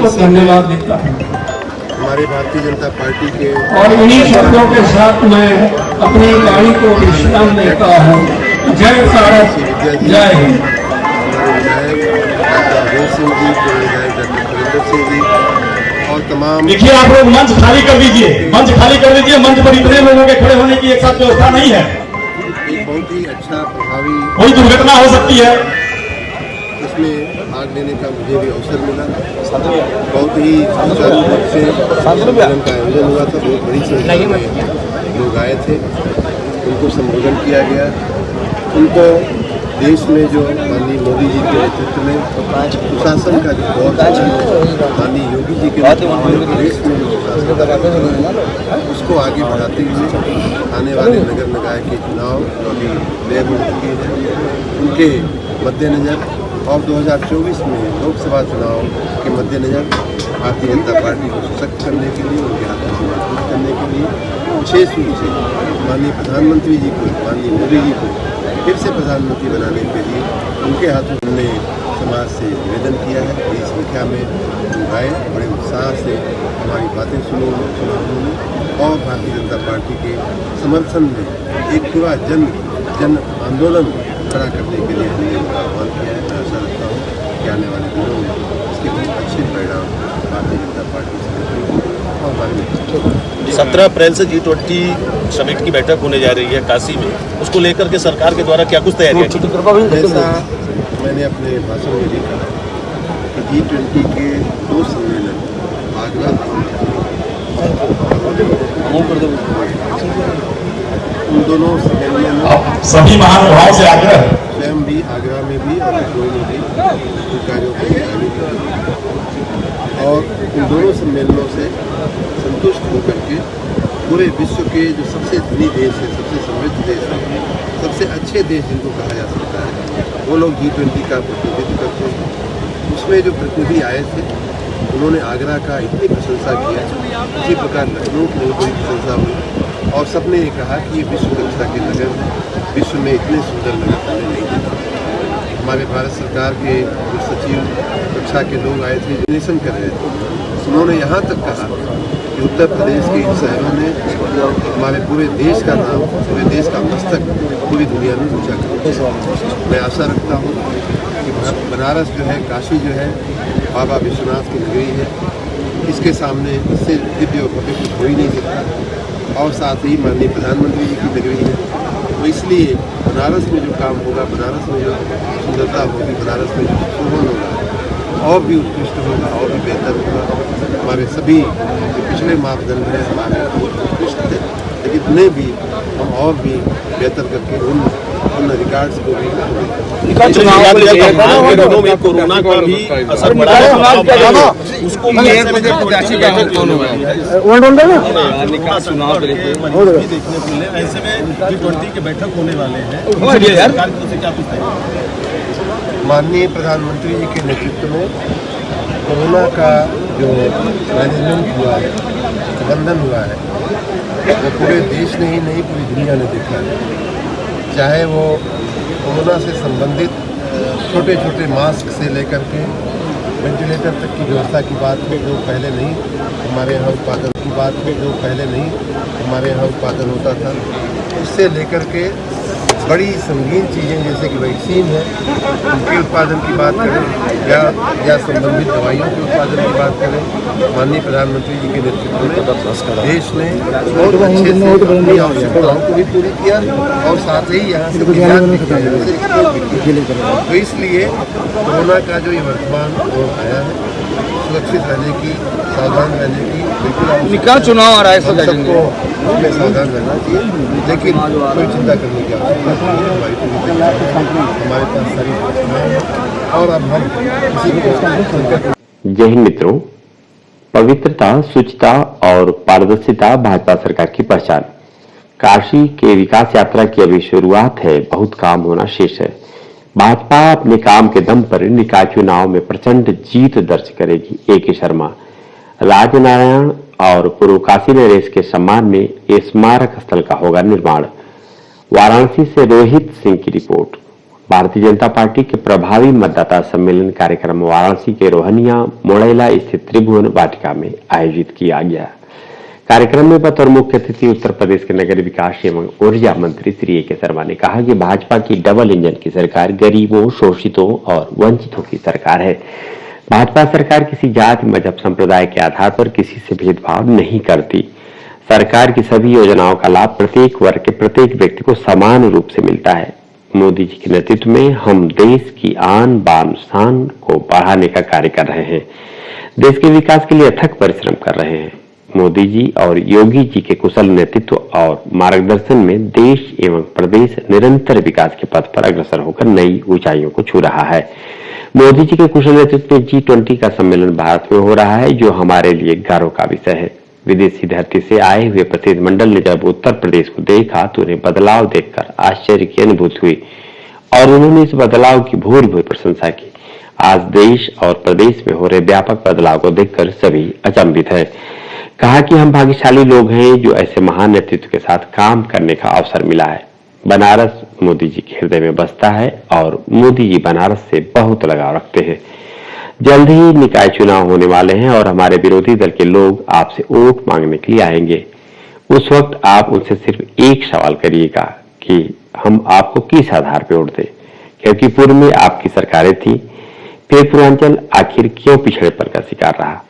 को धन्यवाद देता हूँ। हमारे भारतीय जनता पार्टी के और इन्हीं शब्दों के साथ मैं अपनी गाड़ी को विश्राम देता हूँ। जय भारत, जय हिंद। हमारे विधायक डॉक्टर अभय सिंह जी, पूर्व विधायक डॉक्टर सुरेंद्र सिंह जी और तमाम, देखिए आप लोग मंच खाली कर दीजिए, मंच खाली कर दीजिए। मंच पर इतने लोगों के खड़े होने की एक साथ व्यवस्था नहीं है। एक बहुत ही अच्छा प्रभावी, कोई दुर्घटना हो सकती है। इसमें भाग लेने का मुझे भी अवसर मिला। बहुत ही सुचारू रूप से सम्मेलन का आयोजन हुआ था। बहुत बड़ी संख्या में लोग आए थे, उनको संबोधन किया गया। उनको देश में जो माननीय मोदी जी के नेतृत्व में सुशासन का जो दौर माननीय योगी जी के नेतृत्व में देश में जो सुशासन उसको आगे बढ़ाते हुए आने वाले नगर निकाय के चुनाव जो अभी तय हो चुके हैं उनके मद्देनजर और 2024 में लोकसभा चुनाव के मद्देनजर भारतीय जनता पार्टी को सशक्त करने के लिए, उनके हाथों को मजबूत करने के लिए, विशेष रूप से माननीय प्रधानमंत्री जी को, माननीय मोदी जी को फिर से प्रधानमंत्री बनाने के लिए उनके हाथों हमने समाज से निवेदन किया है। बड़ी संख्या में लोग आए, बड़े उत्साह से हमारी बातें सुना उन्होंने और भारतीय जनता पार्टी के समर्थन में एक पूरा जन आंदोलन खड़ा करने के लिए हमने उनका आह्वान किया है। मैं आशा रखता हूँ कि आने वाले दिनों में इसके बहुत अच्छे परिणाम भारतीय जनता पार्टी से और हमारे 17 अप्रैल से G20 समिट की बैठक होने जा रही है काशी में, उसको लेकर के सरकार के द्वारा क्या कुछ तैयारियां की? जैसा मैंने अपने भाषण में भी कहा कि G20 के 2 सम्मेलन आगरा उन दोनों सम्मेलनों में सभी महानुभाव से आग्रह स्वयं भी आगरा में भी और लखनऊ में भी उन कार्यों को और इन दोनों सम्मेलनों से संतुष्ट होकर के पूरे विश्व के जो सबसे धनी देश है, सबसे समृद्ध देश है, सबसे अच्छे देश जिनको कहा जा सकता है, वो लोग G20 का प्रतिनिधित्व करते हैं। उसमें जो प्रतिनिधि आए थे उन्होंने आगरा का इतनी प्रशंसा किया, उसी प्रकार लखनऊ की बहुत बड़ी प्रशंसा हुई और सबने ये कहा कि ये विश्व कक्षा के नगर हैं, विश्व में इतने सुंदर नगर हमने नहीं देखे। हमारे भारत सरकार के जो सचिव कक्षा के लोग आए थे, निरीक्षण कर रहे थे, उन्होंने यहाँ तक कहा कि उत्तर प्रदेश के इन शहरों ने हमारे पूरे देश का नाम, पूरे देश का मस्तक पूरी दुनिया में ऊँचा किया। मैं आशा रखता हूँ कि बनारस जो है, काशी जो है, बाबा विश्वनाथ की नगरी है, इसके सामने इससे दिव्य और भव्य कुछ हो ही नहीं सकता और साथ ही माननीय प्रधानमंत्री जी की नगरी है। तो इसलिए बनारस में जो काम होगा, बनारस में जो सुंदरता होगी, बनारस में जो शोभन होगा और भी उत्कृष्ट होगा और भी बेहतर होगा। हमारे सभी जो पिछले मापदंड हैं हमारे उत्कृष्ट थे, लेकिन उन्हें भी हम और भी बेहतर करके उन रिकॉर्ड्स को भी कोरोना का भी असर पड़ा है, उसको चुनाव देखने को मिले। ऐसे में G20 की बैठक होने वाले हैं, माननीय प्रधानमंत्री जी के नेतृत्व में कोरोना का जो मैनेजमेंट हुआ है, प्रबंधन हुआ है, वो पूरे देश ने ही नहीं पूरी दुनिया ने देखा है। चाहे वो कोरोना से संबंधित छोटे छोटे मास्क से लेकर के वेंटिलेटर तक की व्यवस्था की बात हो, जो पहले नहीं हमारे यहाँ उत्पादन की बात हो, जो पहले नहीं हमारे यहाँ उत्पादन होता था, उससे लेकर के बड़ी संगीन चीज़ें जैसे कि वैक्सीन है, उनके उत्पादन की बात करें या संबंधित दवाइयों के उत्पादन की बात करें, माननीय प्रधानमंत्री जी के नेतृत्व में देश ने बहुत अच्छे से अपनी आवश्यकताओं को भी पूरी किया और साथ ही यहाँ से निर्यात भी किया। तो इसलिए कोरोना का जो ये वर्तमान दौर आया है, सुरक्षित रहने की, सावधान रहने की बिल्कुल चुनाव आ रहा है, सबको हमें सावधान रहना चाहिए, लेकिन कोई चिंता करने की आवश्यकता नहीं है। हमारी पूरी तैयारी है, हमारे पास सारी सूचनाएं हैं और अब हम किसी को। जय हिंद मित्रों, पवित्रता, शुचिता और पारदर्शिता भाजपा सरकार की पहचान। काशी के विकास यात्रा की अभी शुरुआत है, बहुत काम होना शेष है। भाजपा अपने काम के दम पर निकाय चुनाव में प्रचंड जीत दर्ज करेगी। A.K. शर्मा, राजनारायण और पूर्व काशी नरेश के सम्मान में स्मारक स्थल का होगा निर्माण। वाराणसी से रोहित सिंह की रिपोर्ट। भारतीय जनता पार्टी के प्रभावी मतदाता सम्मेलन कार्यक्रम वाराणसी के रोहनिया मोड़ेला स्थित त्रिभुवन वाटिका में आयोजित किया गया। कार्यक्रम में बतौर मुख्य अतिथि उत्तर प्रदेश के नगर विकास एवं ऊर्जा मंत्री श्री ए के शर्मा ने कहा कि भाजपा की डबल इंजन की सरकार गरीबों, शोषितों और वंचितों की सरकार है। भाजपा सरकार किसी जाति, मजहब, संप्रदाय के आधार पर किसी से भेदभाव नहीं करती। सरकार की सभी योजनाओं का लाभ प्रत्येक वर्ग के प्रत्येक व्यक्ति को समान रूप से मिलता है। मोदी जी के नेतृत्व में हम देश की आन बान शान को बढ़ाने का कार्य कर रहे हैं। देश के विकास के लिए अथक परिश्रम कर रहे हैं। मोदी जी और योगी जी के कुशल नेतृत्व और मार्गदर्शन में देश एवं प्रदेश निरंतर विकास के पथ पर अग्रसर होकर नई ऊंचाइयों को छू रहा है। मोदी जी के कुशल नेतृत्व में G20 का सम्मेलन भारत में हो रहा है, जो हमारे लिए गर्व का विषय है। विदेशी धरती से आए हुए प्रतिनिधिमंडल ने जब उत्तर प्रदेश को देखा तो उन्हें बदलाव देखकर आश्चर्य की अनुभूति हुई और उन्होंने इस बदलाव की भूरि भूरि प्रशंसा की। आज देश और प्रदेश में हो रहे व्यापक बदलाव को देखकर सभी अचंभित है। कहा कि हम भाग्यशाली लोग हैं जो ऐसे महान नेतृत्व के साथ काम करने का अवसर मिला है। बनारस मोदी जी के हृदय में बसता है और मोदी जी बनारस से बहुत लगाव रखते हैं। जल्द ही निकाय चुनाव होने वाले हैं और हमारे विरोधी दल के लोग आपसे वोट मांगने के लिए आएंगे। उस वक्त आप उनसे सिर्फ एक सवाल करिएगा कि हम आपको किस आधार पर वोट दें, क्योंकि पूर्व में आपकी सरकारें थी, फिर पूर्वांचल आखिर क्यों पिछड़ेपन का शिकार रहा?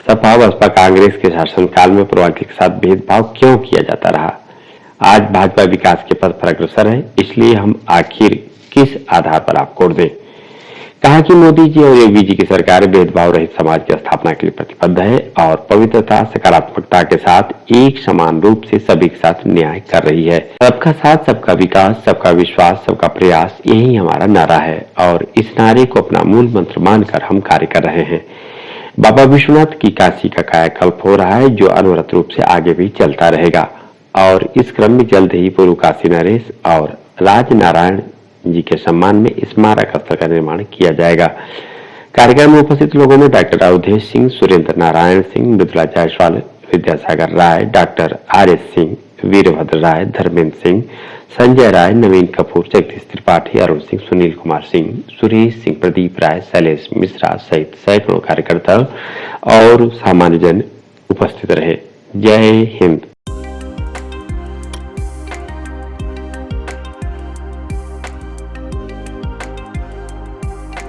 सपा बसपा कांग्रेस के शासनकाल में पूर्वांचल के साथ भेदभाव क्यों किया जाता रहा? आज भाजपा विकास के पथ पर अग्रसर है, इसलिए हम आखिर किस आधार पर आपको वोट दें? कहा कि मोदी जी और योगी जी की सरकार भेदभाव रहित समाज की स्थापना के लिए प्रतिबद्ध है और पवित्रता, सकारात्मकता के साथ एक समान रूप से सभी के साथ न्याय कर रही है। सबका साथ, सबका विकास, सबका विश्वास, सबका प्रयास, यही हमारा नारा है और इस नारे को अपना मूल मंत्र मानकर हम कार्य कर रहे हैं। बाबा विश्वनाथ की काशी का कायाकल्प हो रहा है, जो अनवरत रूप से आगे भी चलता रहेगा और इस क्रम में जल्द ही पूर्व काशी नरेश और राज नारायण जी के सम्मान में स्मारक स्थल का निर्माण किया जाएगा। कार्यक्रम में उपस्थित लोगों में डॉक्टर अवधेश सिंह, सुरेंद्र नारायण सिंह, मृदुला जायसवाल, विद्यासागर राय, डॉक्टर RS सिंह, वीरभद्र राय, धर्मेंद्र सिंह, संजय राय, नवीन कपूर, जगदीश त्रिपाठी, अरुण सिंह, सुनील कुमार सिंह, सुरेश सिंह, प्रदीप राय, शैलेश मिश्रा सहित सैकड़ों कार्यकर्ता और सामान्य जन उपस्थित रहे। जय हिंद।